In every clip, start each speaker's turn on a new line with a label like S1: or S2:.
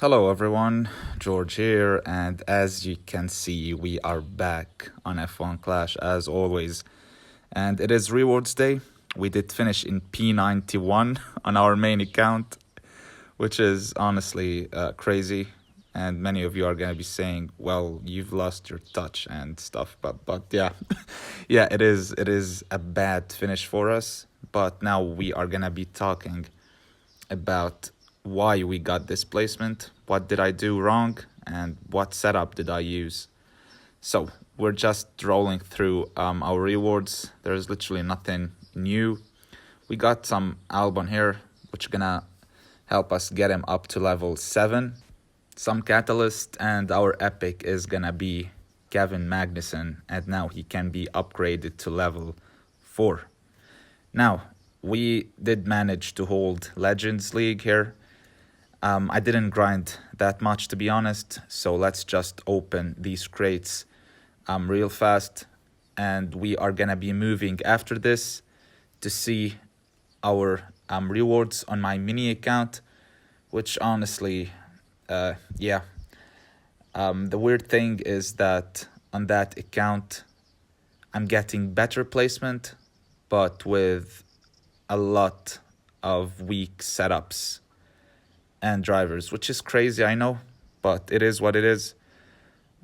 S1: Hello everyone, George here, and as you can see, we are back on F1 Clash as always. And it is rewards day. We did finish in P91 on our main account, which is honestly crazy. And many of you are gonna be saying, "Well, you've lost your touch and stuff." But yeah, yeah, it is a bad finish for us. But now we are gonna be talking about why we got this placement, what did I do wrong, and what setup did I use. So we're just rolling through our rewards. There's literally nothing new. We got some Albon here, which gonna help us get him up to level 7. Some Catalyst, and our epic is gonna be Kevin Magnussen, and now he can be upgraded to level 4. Now, we did manage to hold Legends League here. I didn't grind that much, to be honest, so let's just open these crates real fast, and we are gonna be moving after this to see our rewards on my mini account, which honestly, yeah. The weird thing is that on that account, I'm getting better placement, but with a lot of weak setups and drivers, which is crazy, I know, but it is what it is.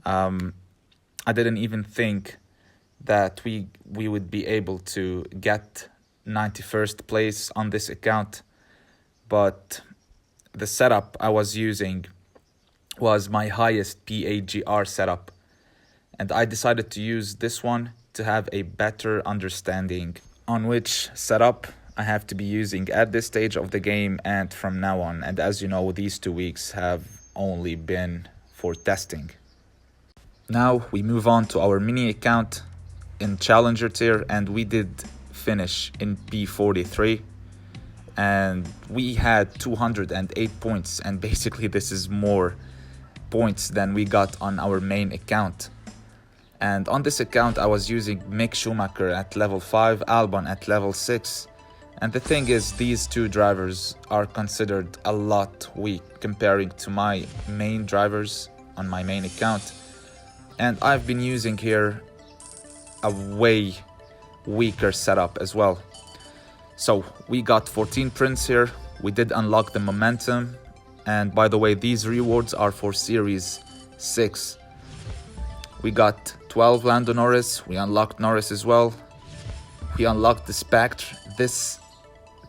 S1: I didn't even think that we would be able to get 91st place on this account, but the setup I was using was my highest PAGR setup, and I decided to use this one to have a better understanding on which setup I have to be using at this stage of the game and from now on. And as you know, these 2 weeks have only been for testing. Now we move on to our mini account in Challenger tier, and we did finish in P43, and we had 208 points, and basically this is more points than we got on our main account. And on this account I was using Mick Schumacher at level 5, Albon at level 6. And the thing is, these two drivers are considered a lot weak comparing to my main drivers on my main account. And I've been using here a way weaker setup as well. So we got 14 prints here. We did unlock the momentum. And by the way, these rewards are for Series 6. We got 12 Lando Norris. We unlocked Norris as well. We unlocked the Spectre. This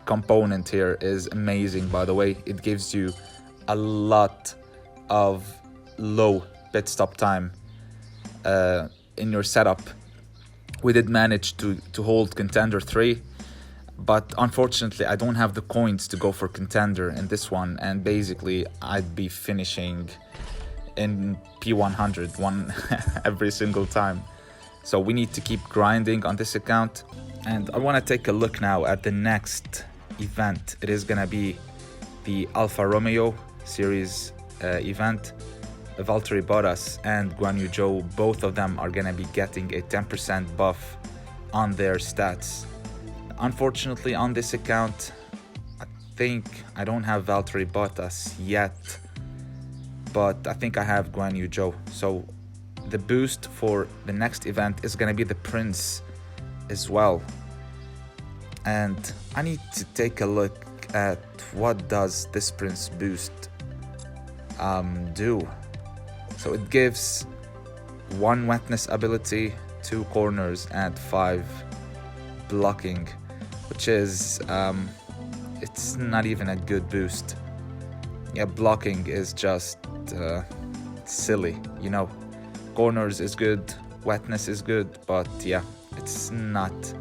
S1: component here is amazing, by the way. It gives you a lot of low pit stop time in your setup. We did manage to hold Contender 3, but unfortunately I don't have the coins to go for Contender in this one, and basically I'd be finishing in P100 one every single time. So we need to keep grinding on this account. And I want to take a look now at the next event. It is gonna be the Alfa Romeo series event. Valtteri Bottas and Guan Yu Zhou, both of them are gonna be getting a 10% buff on their stats. Unfortunately, on this account, I think I don't have Valtteri Bottas yet, but I think I have Guan Yu Zhou. So the boost for the next event is gonna be the Prince as well. And I need to take a look at what does this Prince boost do. So it gives 1 wetness ability, 2 corners, and 5 blocking, which is it's not even a good boost. Yeah, blocking is just silly, you know. Corners is good, wetness is good, but yeah, it's not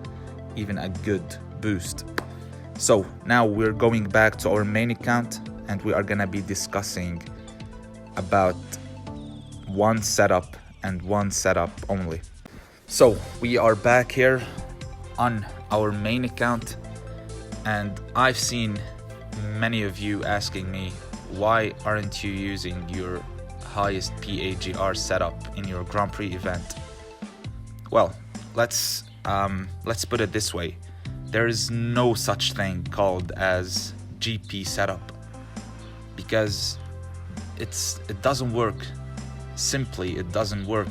S1: even a good boost. So now we're going back to our main account, and we are gonna be discussing about one setup and one setup only. So we are back here on our main account, and I've seen many of you asking me, why aren't you using your highest PAGR setup in your Grand Prix event? Well, let's put it this way. There is no such thing called as GP setup, because it doesn't work. Simply, it doesn't work.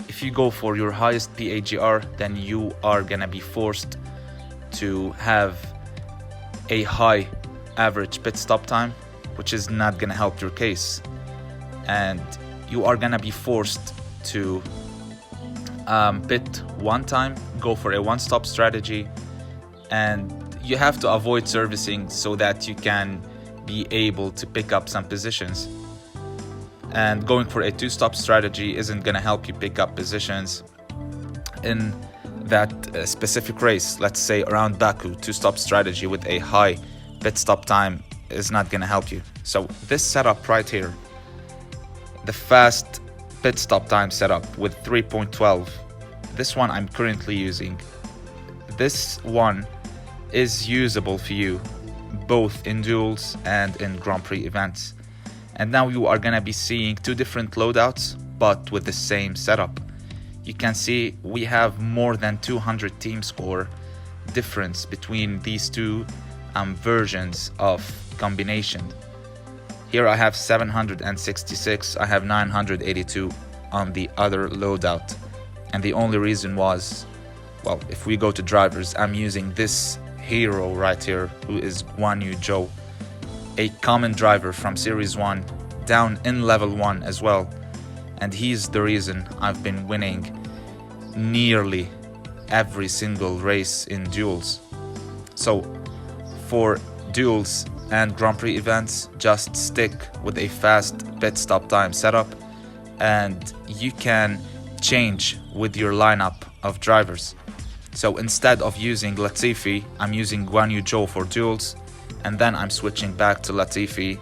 S1: If you go for your highest PAGR, then you are gonna be forced to have a high average pit stop time, which is not gonna help your case. And you are gonna be forced to pit one time, go for a one-stop strategy, and you have to avoid servicing so that you can be able to pick up some positions. And going for a two-stop strategy isn't gonna help you pick up positions in that specific race. Let's say around Baku, two-stop strategy with a high pit stop time is not gonna help you. So this setup right here, the fast pit stop time setup with 3.12, this one I'm currently using. This one is usable for you both in duels and in Grand Prix events. And now you are gonna be seeing two different loadouts, but with the same setup. You can see we have more than 200 team score difference between these two versions of combination. Here I have 766, I have 982 on the other loadout. And the only reason was, well, if we go to drivers, I'm using this hero right here, who is Guan Yu Zhou, a common driver from Series 1, down in Level 1 as well. And he's the reason I've been winning nearly every single race in duels. So for duels and Grand Prix events, just stick with a fast pit stop time setup, and you can change with your lineup of drivers. So instead of using Latifi, I'm using Guan Yu Zhou for duels, and then I'm switching back to Latifi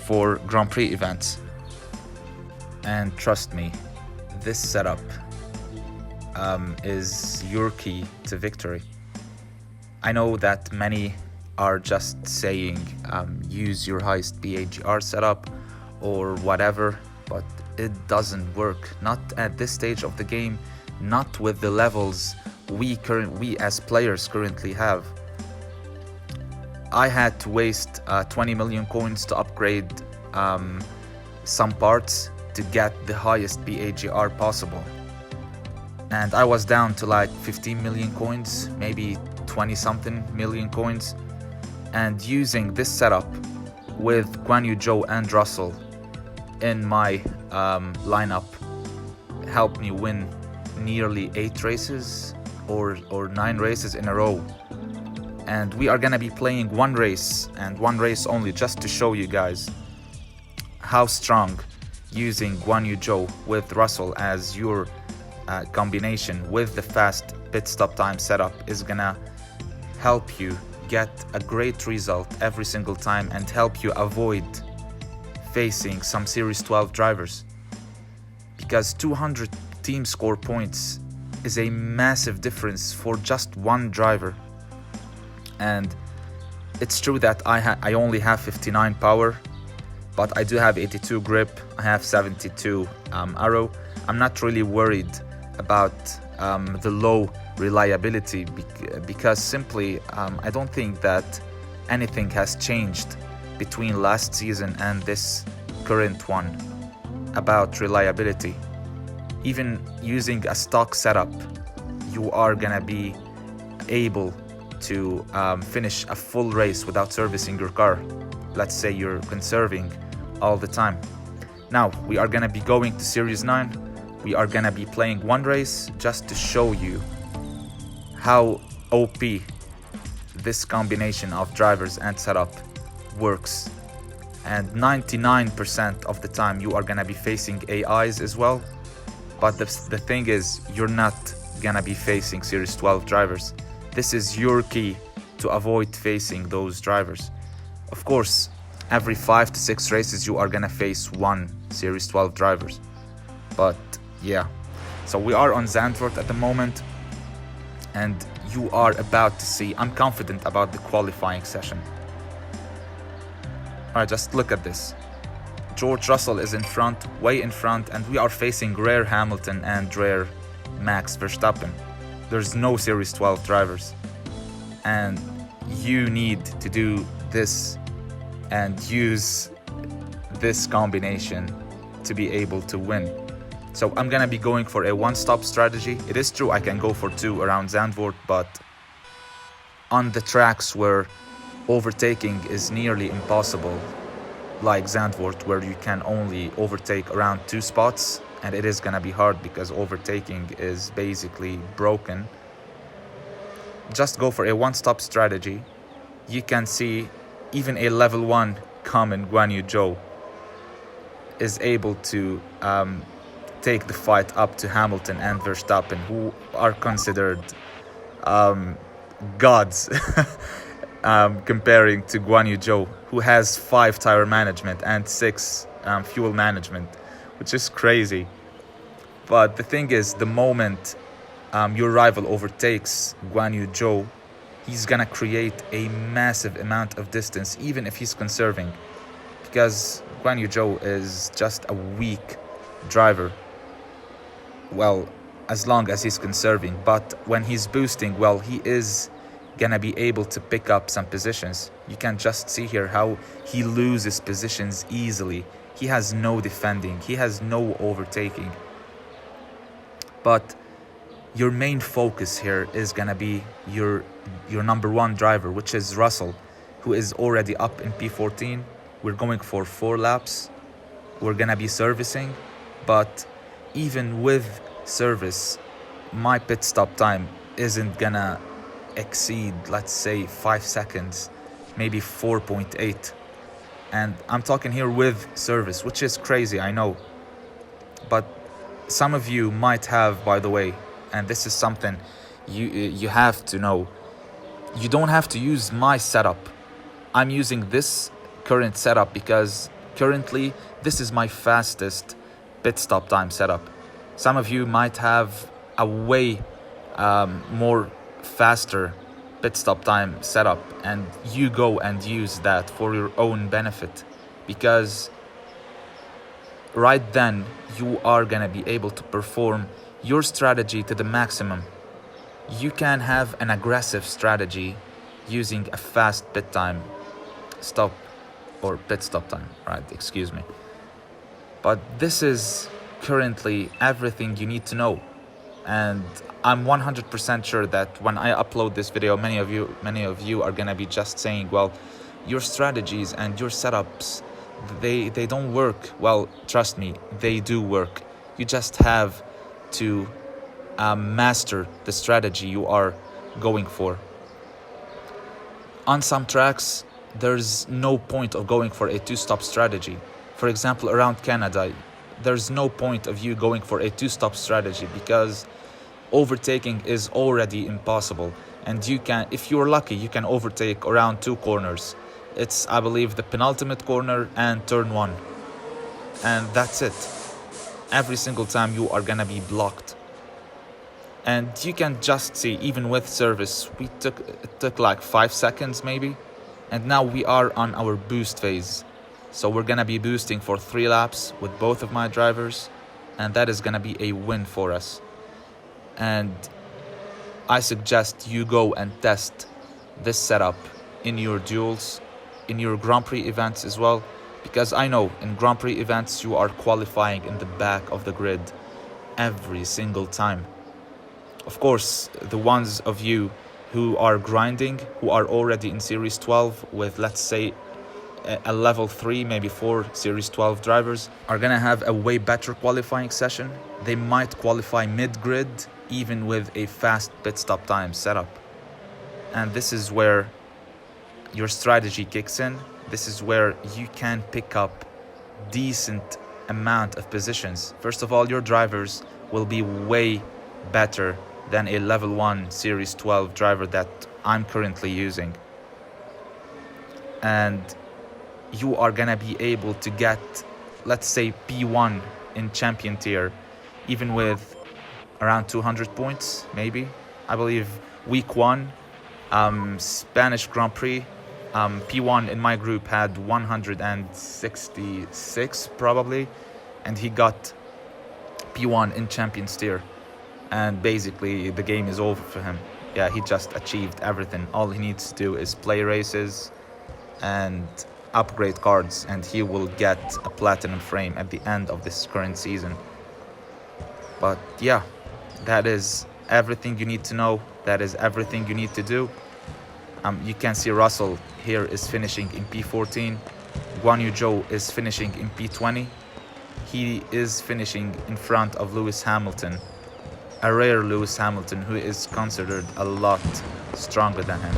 S1: for Grand Prix events. And trust me, this setup is your key to victory. I know that many are just saying use your highest PAGR setup or whatever, but it doesn't work. Not at this stage of the game, not with the levels we as players currently have. I had to waste 20 million coins to upgrade some parts to get the highest PAGR possible. And I was down to like 15 million coins, maybe 20 something million coins. And using this setup with Guan Yu Zhou and Russell in my lineup helped me win nearly 8 races or 9 races in a row. And we are gonna be playing one race and one race only, just to show you guys how strong using Guan Yu Zhou with Russell as your combination with the fast pit stop time setup is gonna help you get a great result every single time and help you avoid facing some Series 12 drivers. Because 200 team score points is a massive difference for just one driver. And it's true that I only have 59 power, but I do have 82 grip, I have 72 arrow. I'm not really worried about the low reliability because simply I don't think that anything has changed between last season and this current one about reliability. Even using a stock setup, you are gonna be able to finish a full race without servicing your car. Let's say you're conserving all the time. Now we are gonna be going to Series 9. We are gonna be playing one race just to show you how OP this combination of drivers and setup works. And 99% of the time you are gonna be facing AIs as well. But the thing is, you're not gonna be facing Series 12 drivers. This is your key to avoid facing those drivers. Of course, every 5 to 6 races you are gonna face one Series 12 drivers. But yeah, so we are on Zandvoort at the moment, and you are about to see, I'm confident about the qualifying session. Alright, just look at this. George Russell is in front, way in front, and we are facing rare Hamilton and rare Max Verstappen. There's no Series 12 drivers. And you need to do this and use this combination to be able to win. So I'm gonna be going for a one-stop strategy. It is true I can go for two around Zandvoort, but on the tracks where overtaking is nearly impossible, like Zandvoort, where you can only overtake around two spots, and it is gonna be hard because overtaking is basically broken, just go for a one-stop strategy. You can see even a level 1 common Guan Yu Zhou is able to take the fight up to Hamilton and Verstappen, who are considered gods comparing to Guan Yu Zhou, who has 5 tire management and 6 fuel management, which is crazy. But the thing is, the moment your rival overtakes Guan Yu Zhou, he's gonna create a massive amount of distance, even if he's conserving, because Guan Yu Zhou is just a weak driver. Well, as long as he's conserving, but when he's boosting, well, he is gonna be able to pick up some positions. You can just see here how he loses positions easily. He has no defending, he has no overtaking. But your main focus here is gonna be your number 1 driver, which is Russell, who is already up in P14. We're going for 4 laps. We're gonna be servicing, but even with service, my pit stop time isn't gonna exceed, let's say, 5 seconds, maybe 4.8. And I'm talking here with service, which is crazy, I know. But some of you might have, by the way, and this is something you have to know, you don't have to use my setup. I'm using this current setup because currently this is my fastest pit stop time setup. Some of you might have a way more faster pit stop time setup, and you go and use that for your own benefit, because right then you are gonna be able to perform your strategy to the maximum. You can have an aggressive strategy using a fast pit time stop, or pit stop time, right, excuse me. But this is currently everything you need to know, and I'm 100% sure that when I upload this video, many of you are gonna be just saying, well, your strategies and your setups, they don't work. Well, trust me, they do work. You just have to master the strategy you are going for. On some tracks, there's no point of going for a 2-stop strategy. For example, around Canada, there's no point of you going for a 2-stop strategy because overtaking is already impossible, and you can, if you're lucky, you can overtake around 2 corners. It's, I believe, the penultimate corner and turn 1, and that's it. Every single time you are gonna be blocked. And you can just see, even with service, it took like 5 seconds maybe, and now we are on our boost phase. So we're gonna be boosting for 3 laps with both of my drivers, and that is gonna be a win for us. And I suggest you go and test this setup in your duels, in your Grand Prix events as well, because I know in Grand Prix events you are qualifying in the back of the grid every single time. Of course, the ones of you who are grinding, who are already in Series 12 with, let's say, a level 3, maybe 4 Series 12 drivers, are gonna have a way better qualifying session. They might qualify mid-grid even with a fast pit stop time setup. And this is where your strategy kicks in. This is where you can pick up decent amount of positions. First of all, your drivers will be way better than a level 1 Series 12 driver that I'm currently using. And you are gonna be able to get, let's say, P1 in champion tier, even with around 200 points, maybe. I believe week 1, Spanish Grand Prix, P1 in my group had 166 probably, and he got P1 in Champions tier, and basically the game is over for him. Yeah, he just achieved everything. All he needs to do is play races and upgrade cards and he will get a platinum frame at the end of this current season. But yeah, that is everything you need to know. That is everything you need to do. You can see Russell here is finishing in P14. Guan Yu Zhou is finishing in P20. He is finishing in front of Lewis Hamilton, a rare Lewis Hamilton who is considered a lot stronger than him.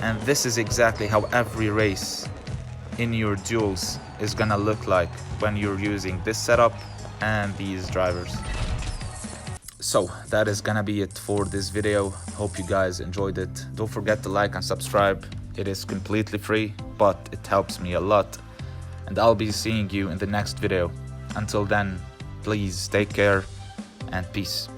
S1: And this is exactly how every race in your duels is gonna look like when you're using this setup and these drivers. So that is gonna be it for this video. Hope you guys enjoyed it. Don't forget to like and subscribe. It is completely free, but it helps me a lot. And I'll be seeing you in the next video. Until then, please take care and peace.